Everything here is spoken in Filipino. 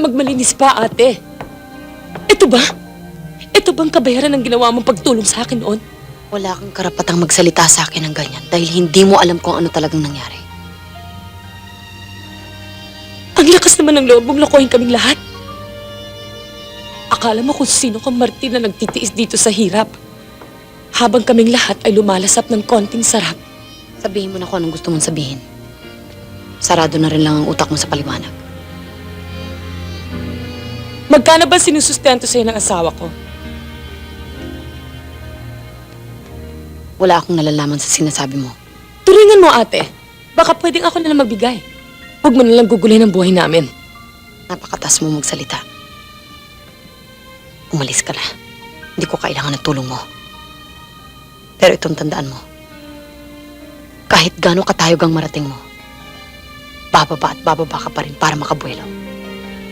magmalinis pa, ate. Ito ba? Ito bang kabayaran ng ginawa mong pagtulong sa akin noon? Wala kang karapatang magsalita sa akin ng ganyan dahil hindi mo alam kung ano talagang nangyari. Ang lakas naman ng loob mong lokohin kaming lahat. Akala mo kung sino kang Martin na nagtitiis dito sa hirap. Habang kaming lahat ay lumalasap ng konting sarap. Sabihin mo na kung anong gusto mong sabihin. Sarado na rin lang ang utak mo sa paliwanag. Magkano ba sinusustento sa'yo ng asawa ko? Wala akong nalalaman sa sinasabi mo. Turingan mo, ate. Baka pwedeng ako na lang magbigay. Huwag mo nalang gugulin ang buhay namin. Napakatas mo magsalita. Umalis ka na. Hindi ko kailangan ng tulong mo. Pero itong tandaan mo. Kahit gaano katayog ang marating mo, bababa at bababa ka pa rin para makabuelo.